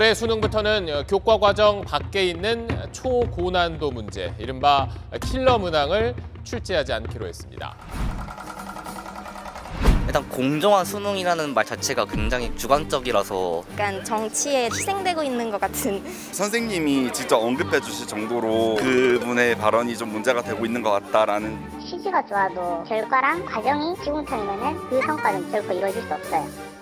올해 수능부터는 교과 과정 밖에 있는 초고난도 문제, 이른바 킬러 문항을 출제하지 않기로 했습니다. 일단 공정한 수능이라는 말 자체가 굉장히 주관적이라서 약간 정치에 희생되고 있는 것 같은. 선생님이 직접 언급해 주실 정도로 그분의 발언이 좀 문제가 되고 있는 것 같다라는. 취지가 좋아도 결과랑 과정이 지구촌이면은 그 성과는 결코 이루어질 수 없어요.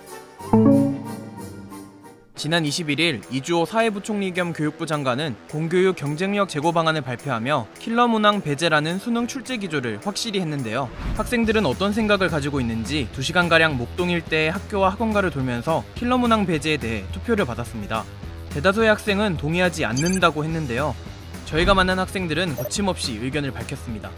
지난 21일 이주호 사회부총리 겸 교육부 장관은 공교육 경쟁력 제고 방안을 발표하며 킬러 문항 배제라는 수능 출제 기조를 확실히 했는데요. 학생들은 어떤 생각을 가지고 있는지 2시간가량 목동 일대의 학교와 학원가를 돌면서 킬러 문항 배제에 대해 투표를 받았습니다. 대다수의 학생은 동의하지 않는다고 했는데요. 저희가 만난 학생들은 거침없이 의견을 밝혔습니다.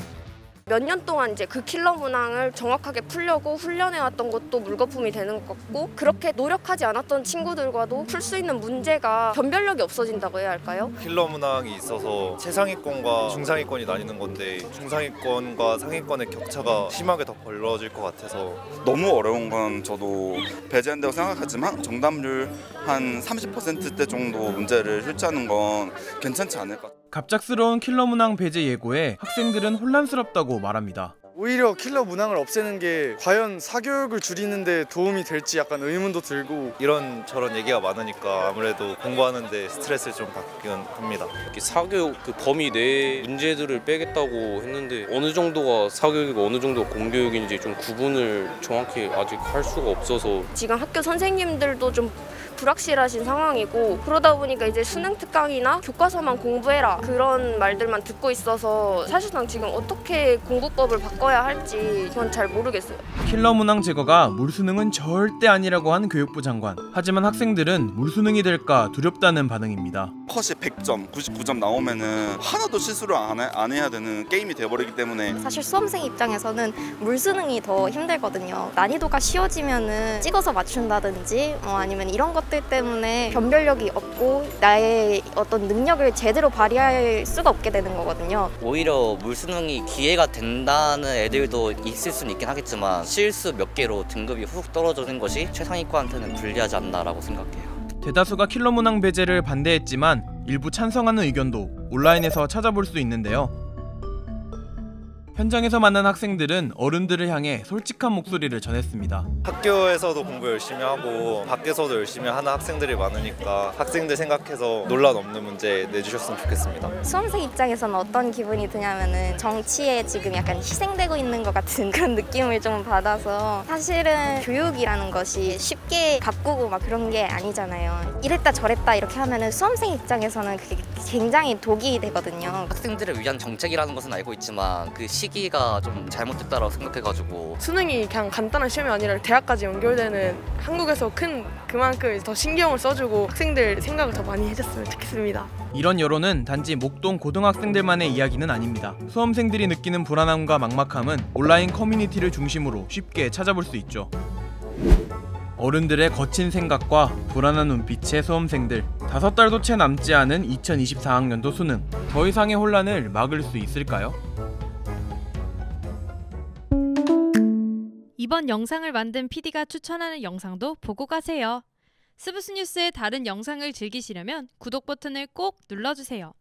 몇 년 동안 이제 그 킬러 문항을 정확하게 풀려고 훈련해왔던 것도 물거품이 되는 것 같고, 그렇게 노력하지 않았던 친구들과도 풀 수 있는 문제가 변별력이 없어진다고 해야 할까요? 킬러 문항이 있어서 최상위권과 중상위권이 나뉘는 건데 중상위권과 상위권의 격차가 심하게 더 벌어질 것 같아서 너무 어려운 건 저도 배제한다고 생각하지만 정답률 한 30%대 정도 문제를 출제하는 건 괜찮지 않을까. 갑작스러운 킬러 문항 배제 예고에 학생들은 혼란스럽다고 말합니다. 오히려 킬러 문항을 없애는 게 과연 사교육을 줄이는 데 도움이 될지 약간 의문도 들고, 이런저런 얘기가 많으니까 아무래도 공부하는 데 스트레스를 좀 받긴 합니다. 사교육 그 범위 내에 문제들을 빼겠다고 했는데 어느 정도가 사교육이고 어느 정도가 공교육인지 좀 구분을 정확히 아직 할 수가 없어서 지금 학교 선생님들도 좀 불확실하신 상황이고, 그러다 보니까 이제 수능 특강이나 교과서만 공부해라 그런 말들만 듣고 있어서 사실상 지금 어떻게 공부법을 바꿔야 할지 전 잘 모르겠어요. 킬러 문항 제거가 물수능은 절대 아니라고 한 교육부 장관. 하지만 학생들은 물수능이 될까 두렵다는 반응입니다. 컷이 100점, 99점 나오면은 하나도 실수를 안 해야 되는 게임이 돼버리기 때문에. 사실 수험생 입장에서는 물수능이 더 힘들거든요. 난이도가 쉬워지면은 찍어서 맞춘다든지 아니면 이런 것들 때문에 변별력이 없고 나의 어떤 능력을 제대로 발휘할 수가 없게 되는 거거든요. 오히려 물수능이 기회가 된다는 애들도 있을 수는 있긴 하겠지만 실수 몇 개로 등급이 훅 떨어지는 것이 최상위권한테는 불리하지 않나라고 생각해요. 대다수가 킬러 문항 배제를 반대했지만 일부 찬성하는 의견도 온라인에서 찾아볼 수 있는데요. 현장에서 만난 학생들은 어른들을 향해 솔직한 목소리를 전했습니다. 학교에서도 공부 열심히 하고 밖에서도 열심히 하는 학생들이 많으니까 학생들 생각해서 논란 없는 문제 내주셨으면 좋겠습니다. 수험생 입장에서는 어떤 기분이 드냐면은 정치에 지금 약간 희생되고 있는 것 같은 그런 느낌을 좀 받아서, 사실은 교육이라는 것이 쉽게 바꾸고 막 그런 게 아니잖아요. 이랬다 저랬다 이렇게 하면은 수험생 입장에서는 그게 굉장히 독이 되거든요. 학생들을 위한 정책이라는 것은 알고 있지만 그 시기가 좀 잘못됐다고 생각해가지고. 수능이 그냥 간단한 시험이 아니라 대학까지 연결되는 한국에서 그만큼 더 신경을 써주고 학생들 생각을 더 많이 해줬으면 좋겠습니다. 이런 여론은 단지 목동 고등학생들만의 이야기는 아닙니다. 수험생들이 느끼는 불안함과 막막함은 온라인 커뮤니티를 중심으로 쉽게 찾아볼 수 있죠. 어른들의 거친 생각과 불안한 눈빛의 수험생들. 5달도 채 남지 않은 2024학년도 수능. 더 이상의 혼란을 막을 수 있을까요? 이번 영상을 만든 PD가 추천하는 영상도 보고 가세요. 스브스 뉴스의 다른 영상을 즐기시려면 구독 버튼을 꼭 눌러주세요.